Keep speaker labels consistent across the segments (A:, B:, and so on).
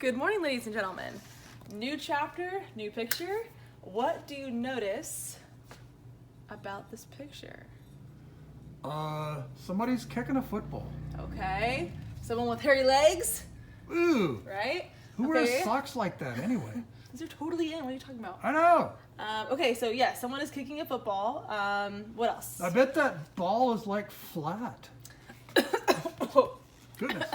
A: Good morning, ladies and gentlemen. New chapter, new picture. What do you notice about this picture?
B: Somebody's kicking a football.
A: Okay, someone with hairy legs,
B: Ooh,
A: right?
B: who
A: Okay.
B: wears socks like that anyway?
A: These are totally in. What are you talking about?
B: I know.
A: Okay, so yeah, someone is kicking a football. What else?
B: I bet that ball is like flat. Goodness.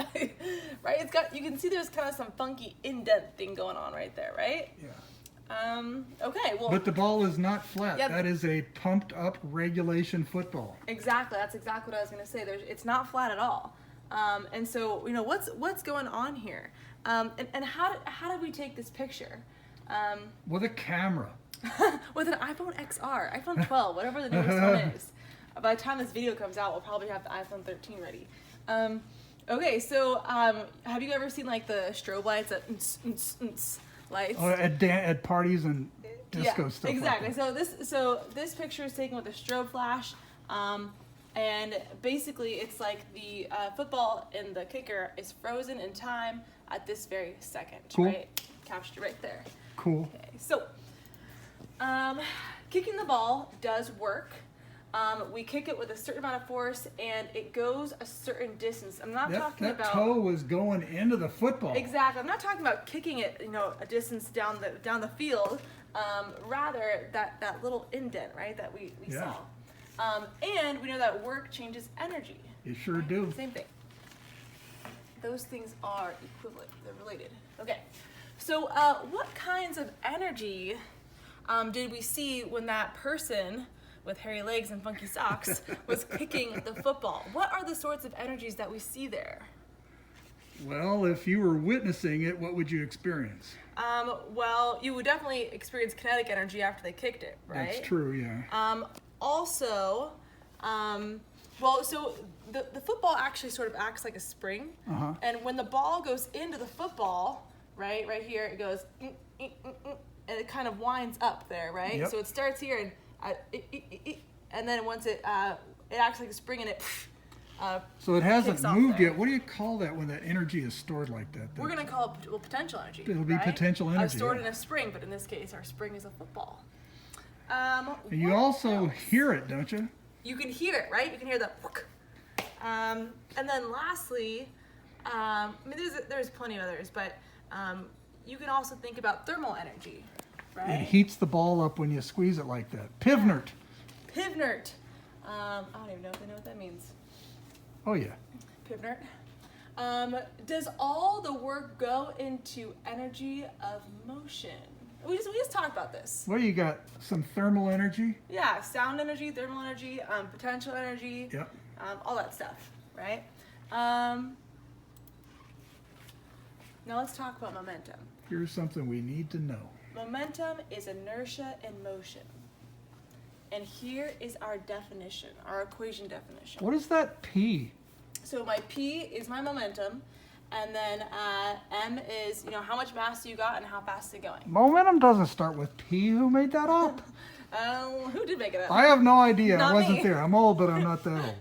A: Right? It's got. You can see there's kind of some funky indent thing going on right there, right?
B: Yeah.
A: Okay. Well.
B: But the ball is not flat.
A: Yeah.
B: That is a pumped up regulation football.
A: Exactly. That's exactly what I was going to say. It's not flat at all. And so what's going on here? And how did we take this picture?
B: With a camera.
A: With an iPhone XR, iPhone 12, whatever the newest one is. By the time this video comes out, we'll probably have the iPhone 13 ready. Okay, so have you ever seen like the strobe lights, that lights?
B: At parties and disco stuff.
A: Exactly.
B: Like that.
A: So this picture is taken with a strobe flash, and basically it's like the football and the kicker is frozen in time at this very second.
B: Cool.
A: Right? Captured right there.
B: Cool.
A: Okay. So kicking the ball does work. We kick it with a certain amount of force, and it goes a certain distance. I'm not talking
B: that
A: about
B: toe was going into the football.
A: exactly. I'm not talking about kicking it, a distance down the field. Rather that little indent, right, that we
B: Yeah.
A: saw. And we know that work changes energy.
B: You sure do.
A: Same thing. Those things are equivalent. They're related. Okay. So what kinds of energy did we see when that person with hairy legs and funky socks was kicking the football? What are the sorts of energies that we see there?
B: Well, if you were witnessing it, what would you experience?
A: Well, you would definitely experience kinetic energy after they kicked it, right?
B: That's true, yeah.
A: Also, so the football actually sort of acts like a spring.
B: Uh-huh.
A: And when the ball goes into the football, right here, it goes, and it kind of winds up there, right?
B: Yep.
A: So it starts here, and then once it acts like a spring, and it
B: So it hasn't
A: kicks off
B: moved
A: there.
B: yet. What do you call that when that energy is stored like that?
A: We're going to call it potential energy.
B: It'll be
A: right?
B: potential energy,
A: Stored
B: yeah.
A: in a spring, but in this case, our spring is a football.
B: And you
A: what
B: also
A: else?
B: hear it, don't you?
A: You can hear it, right? You can hear the and then lastly, there's plenty of others, but you can also think about thermal energy, right?
B: It heats the ball up when you squeeze it like that. Pivnert.
A: Pivnert. I don't even know if I know what that means.
B: Oh, yeah.
A: Pivnert. Does all the work go into energy of motion? We just talked about this.
B: Well, you got some thermal energy.
A: Yeah, sound energy, thermal energy, potential energy,
B: Yep.
A: all that stuff, right? Now let's talk about momentum.
B: Here's something we need to know.
A: Momentum is inertia in motion. And here is our definition, our equation definition.
B: What is that P?
A: So my P is my momentum, and then M is, how much mass you got and how fast it's going.
B: Momentum doesn't start with P. Who made that up?
A: Who did make it up?
B: I have no idea.
A: Not
B: I wasn't
A: me.
B: there. I'm old, but I'm not that old.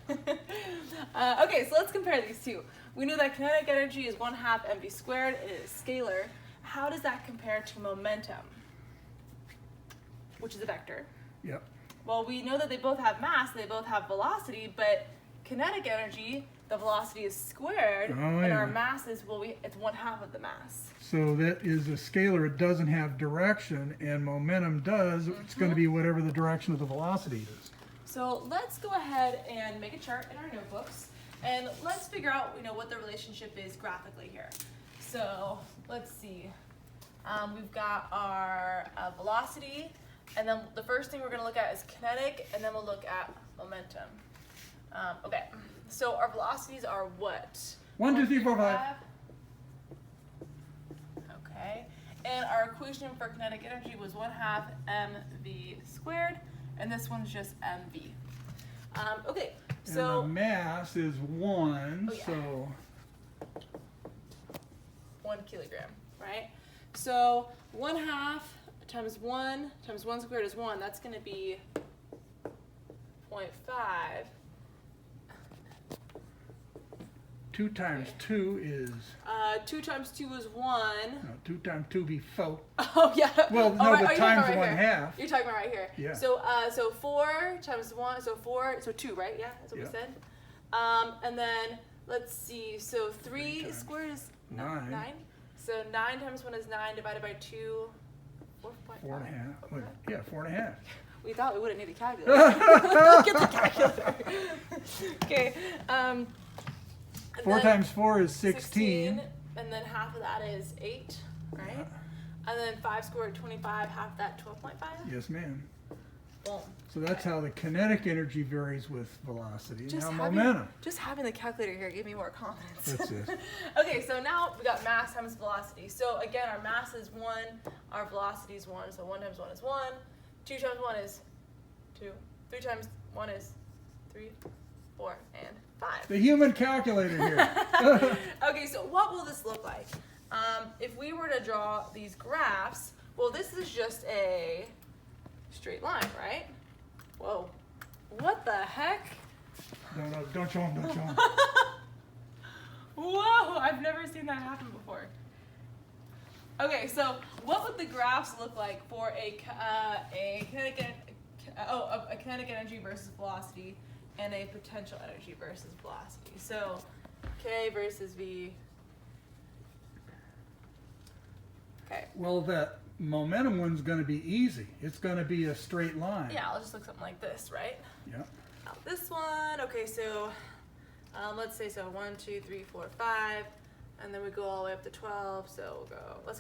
A: Okay, so let's compare these two. We know that kinetic energy is 1/2 mv squared. It is scalar. How does that compare to momentum, which is a vector?
B: Yep.
A: Well, we know that they both have mass, they both have velocity, but kinetic energy, the velocity is squared,
B: Oh,
A: and
B: yeah.
A: our mass is, it's 1/2 of the mass.
B: So that is a scalar. It doesn't have direction, and momentum does. It's going to be whatever the direction of the velocity is.
A: So let's go ahead and make a chart in our notebooks, and let's figure out, what the relationship is graphically here. So let's see. We've got our velocity, and then the first thing we're going to look at is kinetic, and then we'll look at momentum. Okay, so our velocities are what?
B: 1, 2, 3, 4, 5.
A: Okay, and our equation for kinetic energy was 1/2 mv squared, and this one's just mv. Okay, so
B: And the mass is 1,
A: Oh, yeah.
B: so
A: 1 kilogram, right? So 1/2 times 1 times 1 squared is 1. That's going to be 0.5
B: 2 times 2 is,
A: 2 times 2 is 1.
B: no, 2 times 2 be 4.
A: Oh yeah.
B: Well, no,
A: right,
B: but
A: you're talking
B: times
A: about
B: 1
A: here.
B: half.
A: You're talking about right here.
B: Yeah.
A: So 4 times 1, so 4, so 2, right? Yeah, that's what
B: Yeah.
A: we said. And then let's see. So 3
B: times
A: squared is
B: 9.
A: 9. So 9 times 1 is 9 divided by 2. 4.5.
B: 4 and a half.
A: Okay.
B: Wait, yeah, 4 and a half.
A: We thought we wouldn't need a calculator. Get the calculator. Okay. And
B: 4
A: then
B: times 4 is 16.
A: and then half of that is 8, right?
B: Yeah.
A: And then 5 squared 25, half of that 12.5.
B: Yes, ma'am.
A: Boom.
B: So that's how the kinetic energy varies with velocity.
A: Just
B: Now
A: having,
B: momentum.
A: just having the calculator here gave me more confidence.
B: That's it.
A: Okay, so now we got mass times velocity. So again, our mass is 1, our velocity is 1. So 1 times 1 is 1. 2 times 1 is 2. 3 times 1 is 3, 4, and 5.
B: The human calculator here.
A: Okay, so what will this look like? If we were to draw these graphs, well, this is just a straight line, right? Whoa. What the heck?
B: No, don't show him, don't show him.
A: Whoa, I've never seen that happen before. Okay, so what would the graphs look like for a kinetic energy versus velocity and a potential energy versus velocity? So K versus V. Okay.
B: Well, that momentum one's going to be easy. It's going to be a straight line.
A: Yeah, I'll just look something like this, right?
B: Yeah.
A: Now this one, okay, so let's say 1, 2, 3, 4, 5, and then we go all the way up to 12. So we'll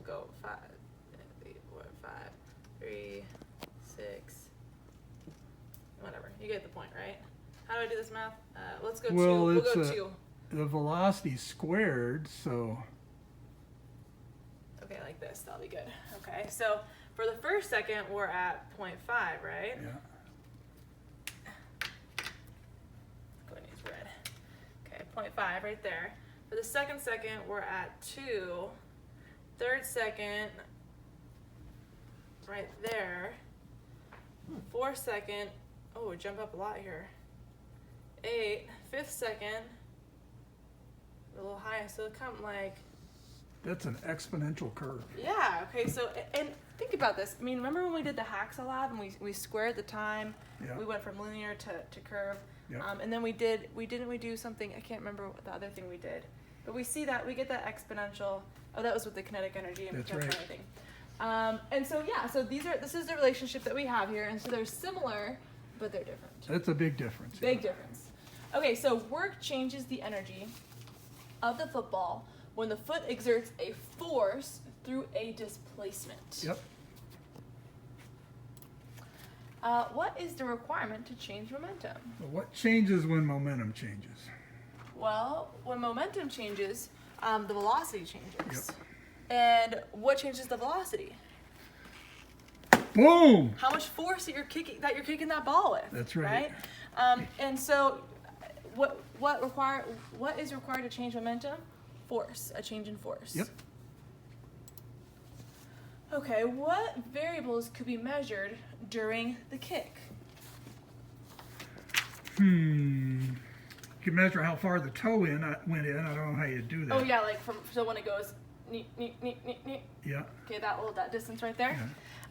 A: go 5, 3, 4, 5, 3, 6, whatever. You get the point, right? How do I do this math? Let's go 2.
B: Well,
A: We'll
B: it's
A: go 2.
B: the velocity squared, so
A: Okay, like this. That'll be good. Okay, so for the first second, we're at 0.5, right?
B: yeah.
A: Go ahead and use red. Okay, 0.5 right there. For the second, we're at 2. Third second, right there. Fourth second, oh, jump up a lot here. 8. Fifth second, a little higher, so it come like,
B: That's an exponential curve.
A: yeah, okay, so, and think about this. I mean, remember when we did the Haxa lab and we squared the time?
B: Yeah.
A: We went from linear to curve.
B: Yeah.
A: And then we didn't we do something, I can't remember what the other thing we did. But we see that, we get that exponential, oh, that was with the kinetic energy and
B: That's
A: potential
B: right.
A: everything. And so, yeah, so this is the relationship that we have here. And so they're similar, but they're different.
B: That's a big difference.
A: Big difference. Okay, so work changes the energy of the football when the foot exerts a force through a displacement.
B: Yep.
A: What is the requirement to change momentum?
B: But what changes when momentum changes?
A: Well, when momentum changes, the velocity changes.
B: Yep.
A: And what changes the velocity?
B: Boom!
A: How much force that you're kicking that ball with.
B: That's right.
A: And so, what is required to change momentum? Force, a change in force.
B: Yep.
A: Okay, what variables could be measured during the kick?
B: You can measure how far the toe went in. I don't know how you do that.
A: Oh yeah, like so when it goes, nee.
B: Yeah.
A: Okay, that distance right there.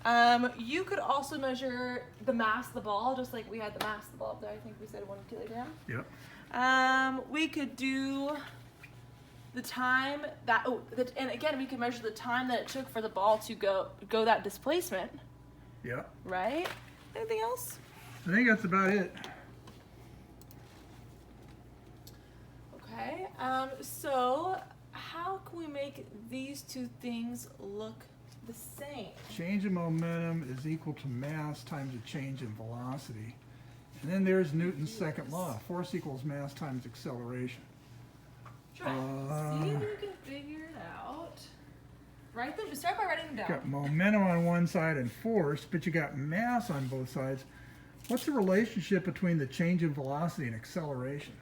B: Yeah.
A: You could also measure the mass of the ball, just like we had the mass of the ball up there. I think we said 1 kilogram.
B: Yep.
A: We could do the time that, and again, we could measure the time that it took for the ball to go that displacement,
B: Yeah.
A: right? Anything else?
B: I think that's about it.
A: Okay, so how can we make these two things look the same?
B: Change in momentum is equal to mass times a change in velocity. And then there's Newton's second law. Force equals mass times acceleration.
A: Try. See if you can figure it out. Start by writing them down.
B: Got momentum on one side and force, but you got mass on both sides. What's the relationship between the change in velocity and acceleration?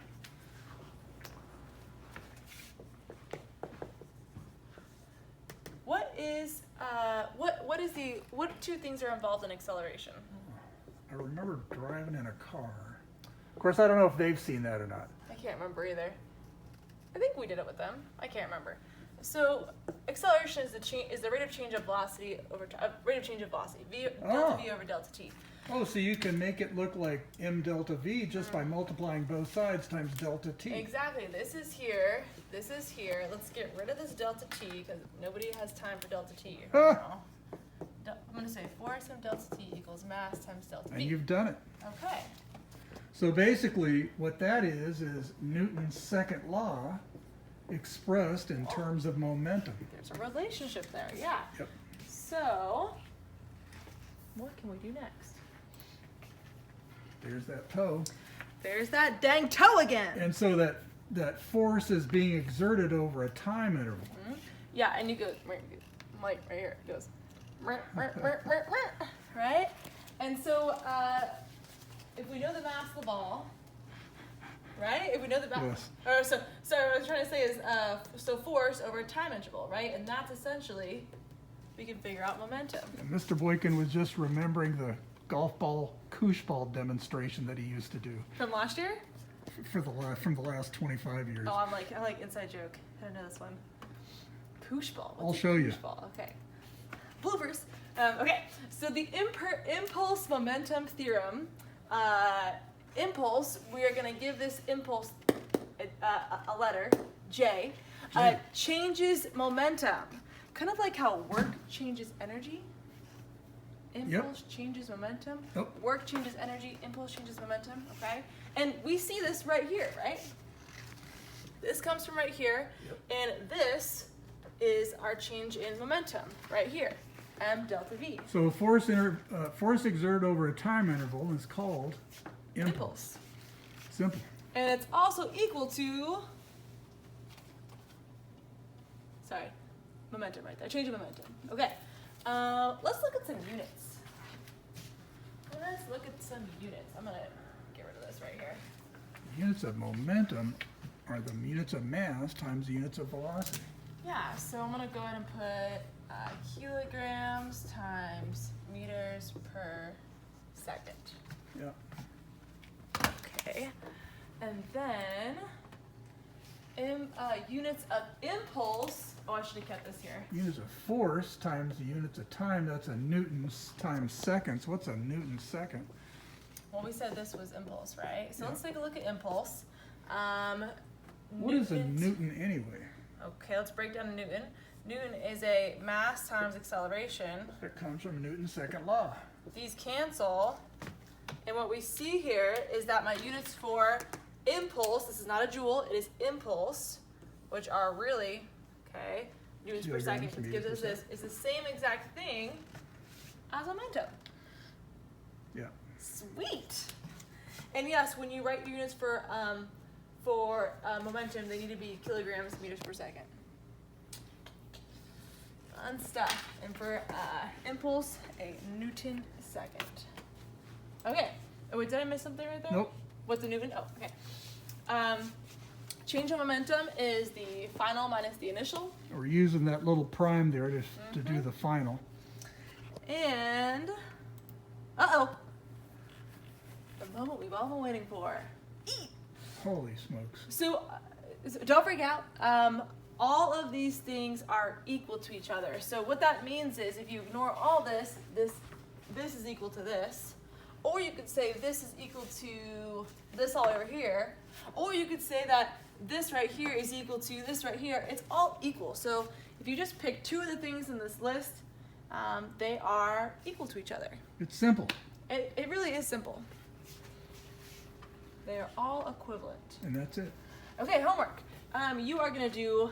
A: What two things are involved in acceleration?
B: I remember driving in a car. Of course, I don't know if they've seen that or not.
A: I can't remember either. I think we did it with them. I can't remember. So acceleration is the rate of change of velocity over rate of change of velocity. Delta V over delta t.
B: Oh, so you can make it look like m delta v just by multiplying both sides times delta t.
A: Exactly. This is here. This is here. Let's get rid of this delta t because nobody has time for delta t right now. I'm going to say force of delta t equals mass times delta v.
B: And you've done it.
A: Okay.
B: So basically, what that is Newton's second law expressed in terms of momentum.
A: There's a relationship there. Yeah.
B: Yep.
A: So, what can we do next?
B: There's that toe.
A: There's that dang toe again.
B: And so that force is being exerted over a time interval.
A: Mm-hmm. Yeah, and you go, like right here, it goes, right? And so, if we know the mass of the ball, right? If we know the mass,
B: Yes.
A: so what I was trying to say is, so force over a time interval, right? And that's essentially, we can figure out momentum.
B: And Mr. Boykin was just remembering the golf ball, koosh ball demonstration that he used to do
A: From last year?
B: from the last 25 years.
A: Oh, I like inside joke. I don't know this one. Koosh ball.
B: I'll show you.
A: Koosh ball. Okay. Bloopers. Okay, so the impulse momentum theorem, impulse, we are going to give this impulse a letter, J, changes momentum. Kind of like how work changes energy. Impulse changes momentum.
B: Yep.
A: Work changes energy. Impulse changes momentum. Okay? And we see this right here, right? This comes from right here.
B: Yep.
A: And this is our change in momentum right here. M delta V.
B: So force exerted over a time interval is called impulse. Simple.
A: And it's also equal to, sorry, momentum right there. Change of momentum. Okay. Let's look at some units. Let's look at some units. I'm going to get rid of this right here.
B: Units of momentum are the units of mass times the units of velocity.
A: Yeah, so I'm going to go ahead and put kilograms times meters per second.
B: Yeah.
A: Okay. And then units of impulse. Oh, I should have kept this here.
B: Units of force times the units of time, that's a Newton times seconds. What's a Newton second?
A: Well, we said this was impulse, right? So
B: Yeah.
A: let's take a look at impulse.
B: What is a Newton anyway?
A: Okay, let's break down Newton. Newton is a mass times acceleration.
B: It comes from Newton's second law.
A: These cancel. And what we see here is that my units for impulse, this is not a joule, it is impulse, which are really, okay, newtons per second, which gives us this, is the same exact thing as momentum.
B: Yeah.
A: Sweet. And yes, when you write units for momentum, they need to be kilograms meters per second. Fun stuff. And for impulse, a Newton second. Okay. Oh, wait, did I miss something right there?
B: Nope.
A: What's a Newton? Oh, okay. Change of momentum is the final minus the initial.
B: We're using that little prime there to do the final.
A: And, the moment we've all been waiting for.
B: Holy smokes.
A: So don't freak out. All of these things are equal to each other. So what that means is if you ignore all this, this is equal to this. Or you could say this is equal to this all over here. Or you could say that this right here is equal to this right here. It's all equal. So if you just pick two of the things in this list, they are equal to each other.
B: It's simple.
A: It really is simple. They are all equivalent.
B: And that's it.
A: Okay, homework. You are going to do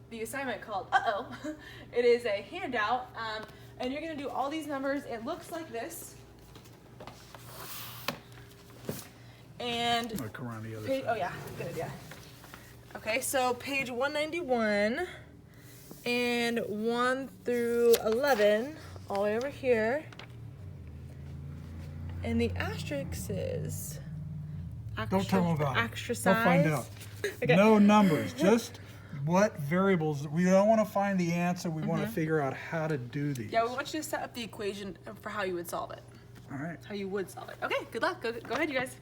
A: the assignment called Uh-oh. It is a handout, and you're going to do all these numbers. It looks like this. And
B: I'm going to come around the other side.
A: oh yeah, good idea. Okay, so page 191 and 1 through 11, all the way over here. And the asterisk is
B: Don't tell them about it.
A: extra
B: They'll find
A: size.
B: out.
A: Okay.
B: No numbers, just what variables. We don't want to find the answer. We want to figure out how to do these.
A: Yeah, we want you to set up the equation for how you would solve it.
B: All right.
A: How you would solve it. Okay, good luck. Go ahead, you guys.